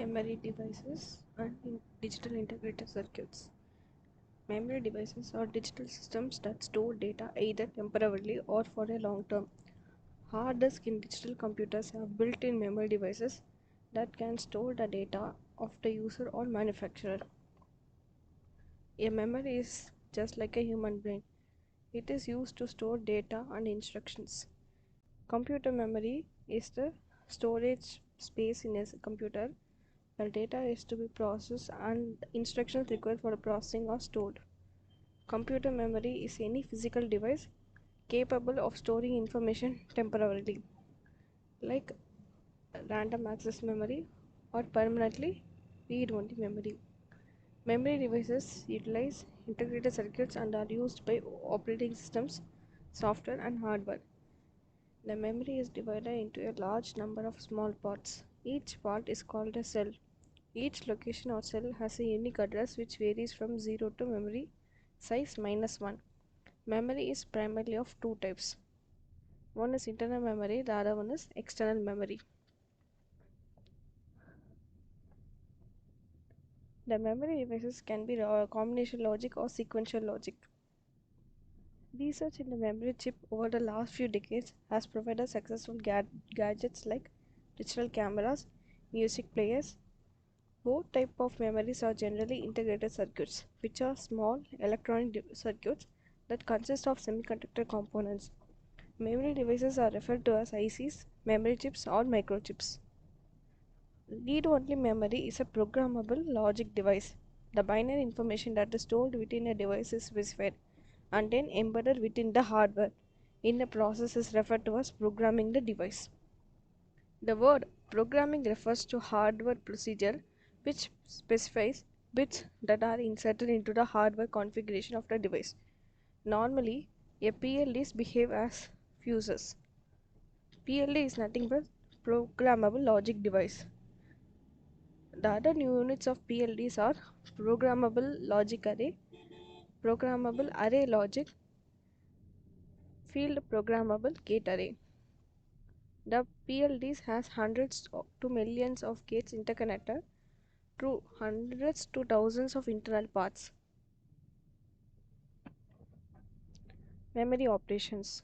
Memory devices and digital integrated circuits. Memory devices are digital systems that store data either temporarily or for a long term. Hard disks in digital computers have built in memory devices that can store the data of the user or manufacturer. A memory is just like a human brain, it is used to store data and instructions. Computer memory is the storage space in a computer where data is to be processed and instructions required for processing are stored. Computer memory is any physical device capable of storing information temporarily, like random access memory or permanently read-only memory. Memory devices utilize integrated circuits and are used by operating systems, software, and hardware. The memory is divided into a large number of small parts. Each part is called a cell. Each location or cell has a unique address which varies from 0 to memory size -1. Memory is primarily of two types. One is internal memory, the other one is external memory. The memory devices can be combination logic or sequential logic. Research in the memory chip over the last few decades has provided successful gadgets like digital cameras, music players. Both types of memories are generally integrated circuits, which are small electronic circuits that consist of semiconductor components. Memory devices are referred to as ICs, memory chips, or microchips. Read-only memory is a programmable logic device. The binary information that is stored within a device is specified and then embedded within the hardware in a process is referred to as programming the device. The word programming refers to hardware procedure which specifies bits that are inserted into the hardware configuration of the device. Normally, a PLDs behave as fuses. PLD is nothing but programmable logic device. The other units of PLDs are programmable logic array, programmable array logic, field programmable gate array. The PLDs has hundreds to millions of gates interconnected through hundreds to thousands of internal paths. Memory operations.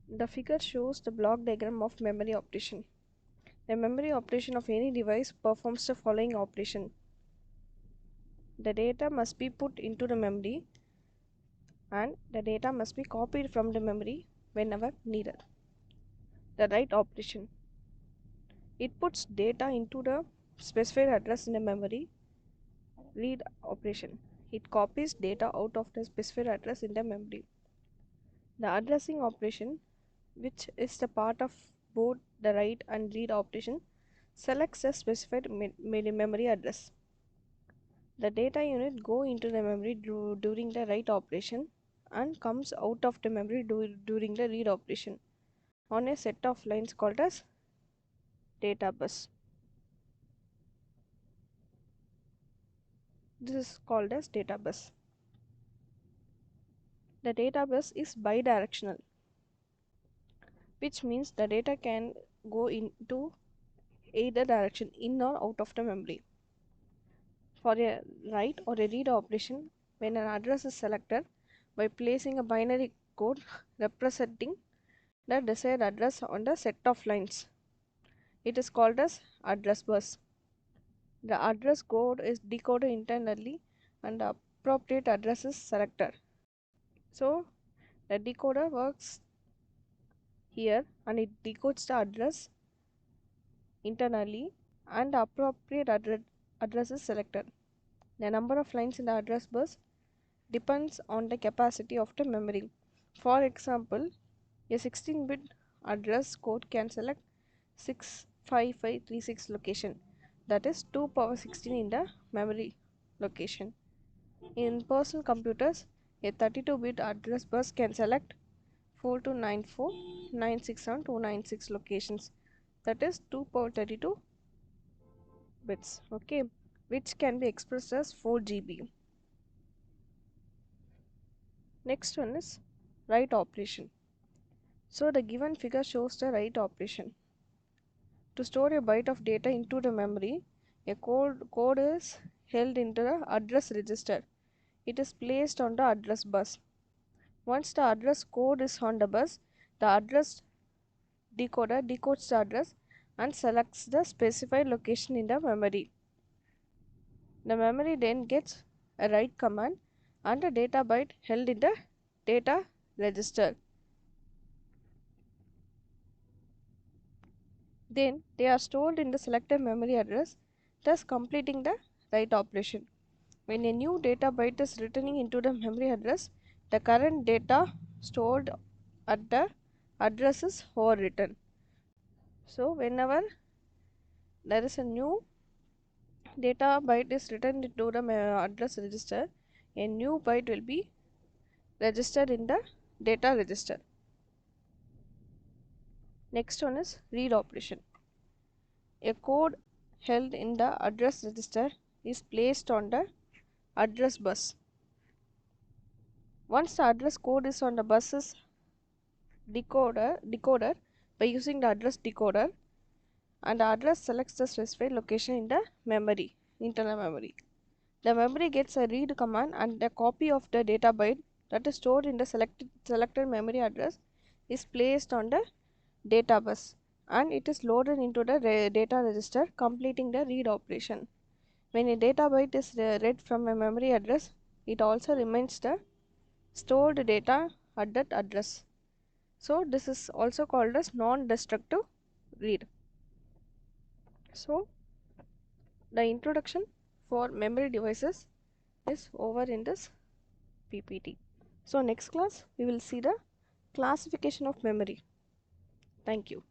The figure shows the block diagram of memory operation. The memory operation of any device performs the following operation. The data must be put into the memory and the data must be copied from the memory whenever needed. The write operation. It puts data into the specified address in the memory. Read operation. It copies data out of the specified address in the memory. The addressing operation, which is the part of both the write and read operation, selects a specified memory address. The data unit go into the memory during the write operation and comes out of the memory during the read operation on a set of lines called as data bus. This is called as data bus. The data bus is bidirectional, which means the data can go into either direction, in or out of the memory. For a write or a read operation, when an address is selected by placing a binary code representing the desired address on the set of lines, it is called as address bus. The address code is decoded internally and the appropriate address is selected. So the decoder works here and it decodes the address internally and the appropriate address is selected. The number of lines in the address bus depends on the capacity of the memory. For example, a 16-bit address code can select 65536 location, that is 2 power 16 in the memory location. In personal computers, a 32-bit address bus can select 4294 967 296 locations, that is 2 power 32 bits, okay, which can be expressed as 4 GB. Next one is write operation. So the given figure shows the write operation. To store a byte of data into the memory, a code is held into the address register. It is placed on the address bus. Once the address code is on the bus, the address decoder decodes the address and selects the specified location in the memory. The memory then gets a write command and a data byte held in the data register. Then they are stored in the selected memory address, thus completing the write operation. When a new data byte is returning into the memory address, the current data stored at the address is overwritten. So whenever there is a new data byte is written into the address register, a new byte will be registered in the data register. Next one is read operation. A code held in the address register is placed on the address bus. Once the address code is on the bus's decoder by using the address decoder, and the address selects the specified location in the memory, internal memory. The memory gets a read command and a copy of the data byte that is stored in the selected memory address is placed on the data bus and it is loaded into the data register, completing the read operation. When a data byte is read from a memory address, it also remains the stored data at that address. So this is also called as non-destructive read. So the introduction for memory devices is over in this PPT. So next class we will see the classification of memory. Thank you.